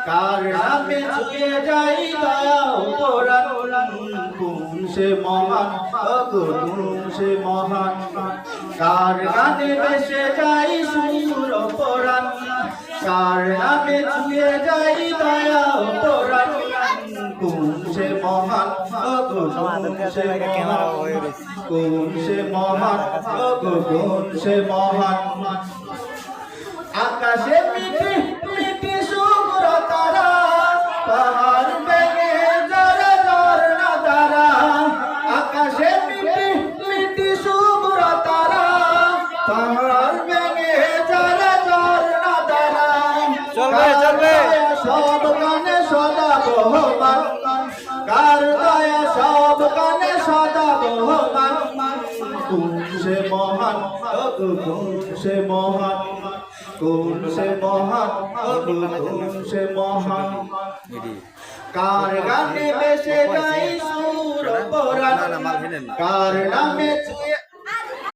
কার নামে ছুঁয়ে যাই দয়া পরাণ কোন সে মহান কোন সে মহান কার গানে ভেসে যাই সুর পরাণ কার নামে ছুঁয়ে যাই দয়া পরাণ কোন সে মহান কোন সে মহান কোন সে মহান কোন সে মহান আকাশে মিটি মিটি শুভ্র তারা পাহাড় ভেঙে জরা ঝরনা ধারা আকাশে মিটি মিটি শুভ্র তারা পাহাড় ভেঙে জরা ঝরনা ধারা চলবে চলবে সব গানে সদা বহমান কার দয়া সব গানে সদা বহমান কোন সে মহান কোন সে মহান কোন সে মহান কোন সে মহান কার গানে বেসে যাই সুর পরাণ কার নামে